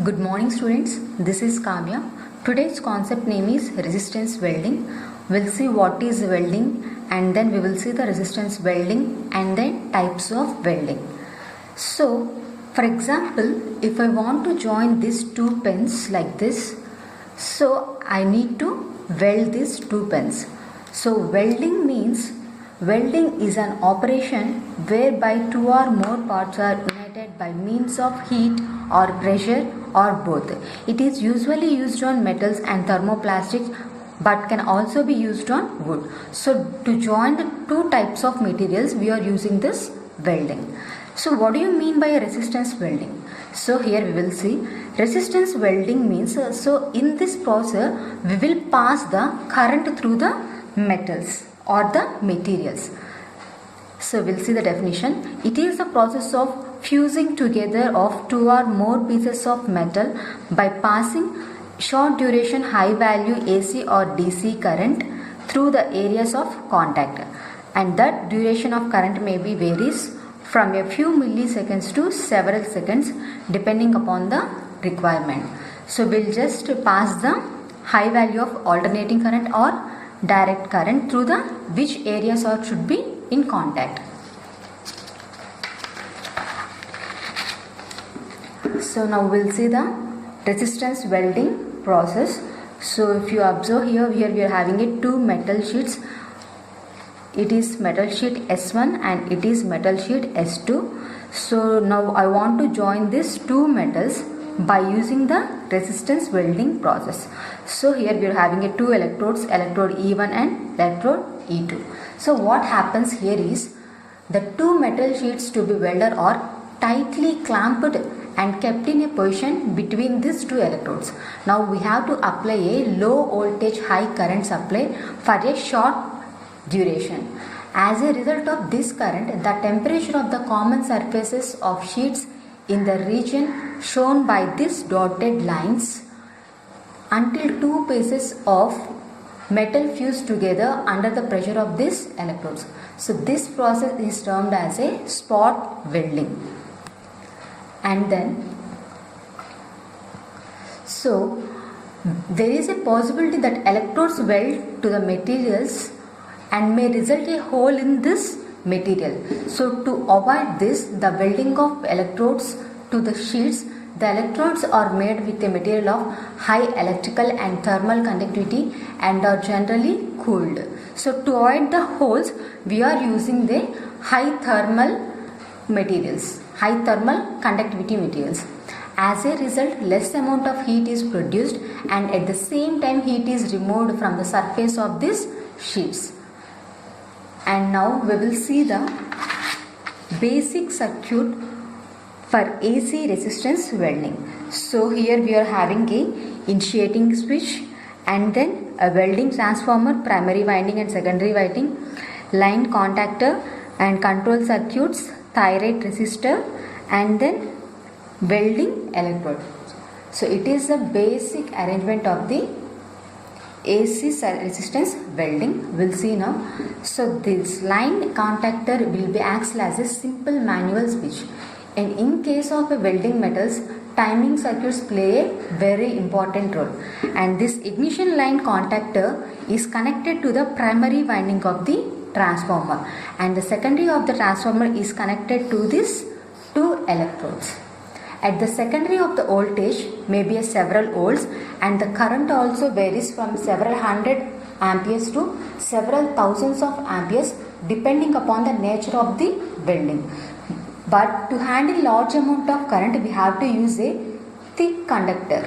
Good morning students, this is Kavya. Today's concept name is resistance welding. We'll see what is welding and then we will see the resistance welding and then types of welding. So, for example, if I want to join these two pins like this, so I need to weld these two pins. So, welding means welding is an operation whereby two or more parts are united by means of heat or pressure or both. It is usually used on metals and thermoplastics but can also be used on wood. So to join the two types of materials we are using this welding. So what do you mean by resistance welding? So here we will see resistance welding means so in this process we will pass the current through the metals or the materials. So we'll see the definition. It is the process of fusing together of two or more pieces of metal by passing short duration high value AC or DC current through the areas of contact, and that duration of current may be varies from a few milliseconds to several seconds depending upon the requirement. So we'll just pass the high value of alternating current or direct current through the which areas or should be in contact. So now we'll see the resistance welding process. So if you observe here we are having it two metal sheets. It is metal sheet S1 and it is metal sheet S2. So now I want to join these two metals by using the resistance welding process. So here we are having it two electrodes, electrode E1 and electrode E2. So what happens here is the two metal sheets to be welded are tightly clamped and kept in a position between these two electrodes. Now we have to apply a low voltage high current supply for a short duration. As a result of this current, the temperature of the common surfaces of sheets in the region shown by these dotted lines until two pieces of metal fuse together under the pressure of these electrodes. So this process is termed as a spot welding. And then so there is a possibility that electrodes weld to the materials and may result a hole in this material. So to avoid this, the welding of electrodes to the sheets, the electrodes are made with a material of high electrical and thermal conductivity and are generally cooled. So to avoid the holes, we are using the high thermal materials, high thermal conductivity materials. As a result, less amount of heat is produced and at the same time heat is removed from the surface of these sheets. And now we will see the basic circuit for AC resistance welding. So here we are having a initiating switch and then a welding transformer, primary winding and secondary winding, line contactor and control circuits, thyroid resistor and then welding electrode. So it is the basic arrangement of the AC resistance welding. We'll see now. So this line contactor will be acts as a simple manual switch, and in case of a welding metals, timing circuits play a very important role, and this ignition line contactor is connected to the primary winding of the transformer and the secondary of the transformer is connected to these two electrodes. At the secondary of the voltage may be a several volts and the current also varies from several hundred amperes to several thousands of amperes depending upon the nature of the welding. But to handle large amount of current we have to use a thick conductor.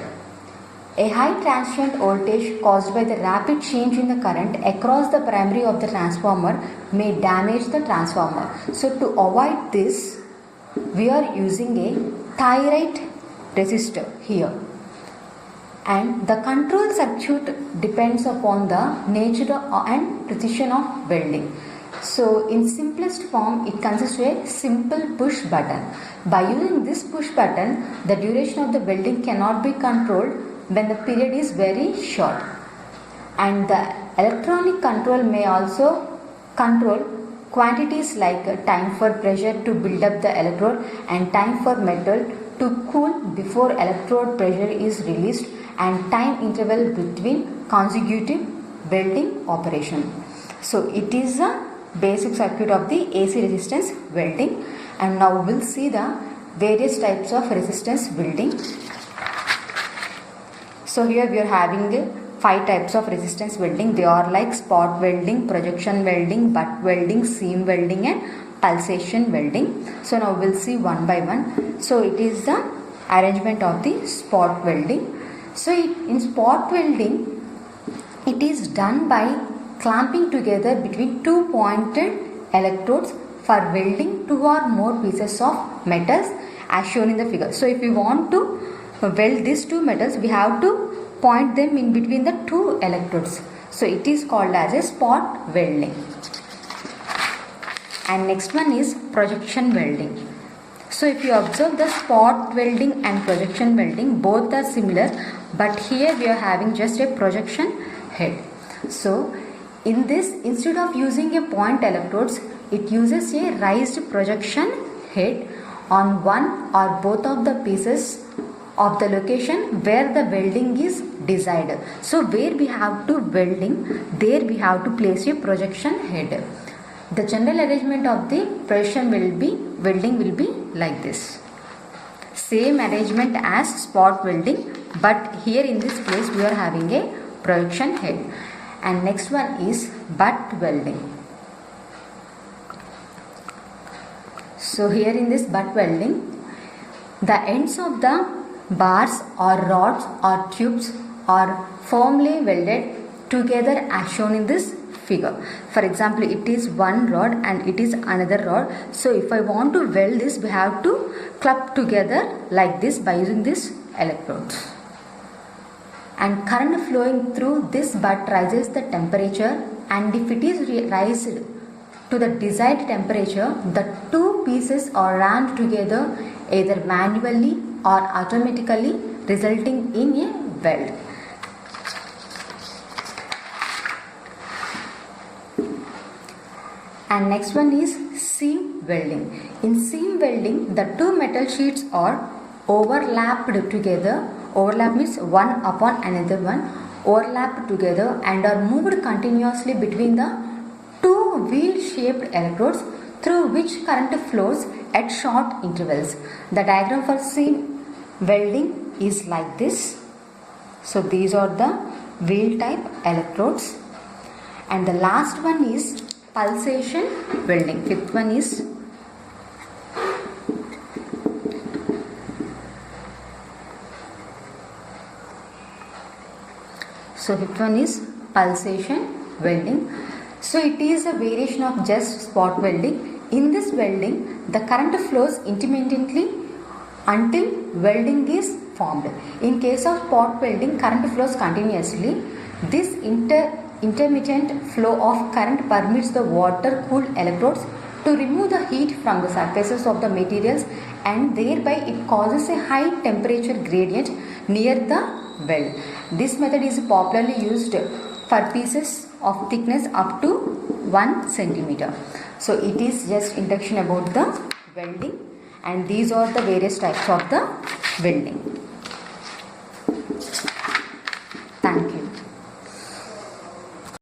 A high transient voltage caused by the rapid change in the current across the primary of the transformer may damage the transformer. So to avoid this, we are using a thyroid resistor here. And the control circuit depends upon the nature and precision of welding. So in simplest form, it consists of a simple push button. By using this push button, the duration of the welding cannot be controlled when the period is very short. And the electronic control may also control quantities like time for pressure to build up the electrode and time for metal to cool before electrode pressure is released and time interval between consecutive welding operation. So it is a basic circuit of the AC resistance welding, and now we'll see the various types of resistance welding. So here we are having 5 types of resistance welding. They are like spot welding, projection welding, butt welding, seam welding and pulsation welding. So now we'll see one by one. So it is the arrangement of the spot welding. So in spot welding, it is done by clamping together between 2 pointed electrodes for welding 2 or more pieces of metals as shown in the figure. So if we want to weld these 2 metals, we have to point them in between the 2 electrodes. So it is called as a spot welding. And next one is projection welding. So if you observe the spot welding and projection welding, both are similar, but here we are having just a projection head. So in this, instead of using a point electrodes, it uses a raised projection head on one or both of the pieces of the location where the welding is desired. So where we have to welding, there we have to place a projection head. The general arrangement of the projection welding will be like this. Same arrangement as spot welding, but here in this place we are having a projection head. And next one is butt welding. So here in this butt welding, the ends of the bars or rods or tubes are firmly welded together as shown in this figure. For example, it is one rod and it is another rod. So if I want to weld this, we have to club together like this by using this electrodes. And current flowing through this butt raises the temperature, and if it is raised to the desired temperature, the 2 pieces are rammed together either manually or automatically, resulting in a weld. And next one is seam welding. In seam welding, the 2 metal sheets are overlapped together. Overlap means one upon another one, overlapped together and are moved continuously between the 2 wheel-shaped electrodes through which current flows at short intervals. The diagram for seam welding is like this. So these are the wheel type electrodes. And the last one is pulsation welding. Fifth one is pulsation welding. So it is a variation of just spot welding. In this welding, the current flows intermittently until welding is formed. In case of spot welding, current flows continuously. This intermittent flow of current permits the water-cooled electrodes to remove the heat from the surfaces of the materials, and thereby it causes a high temperature gradient near the weld. This method is popularly used for pieces of thickness up to 1 centimeter. So it is just introduction about the welding, and these are the various types of the welding.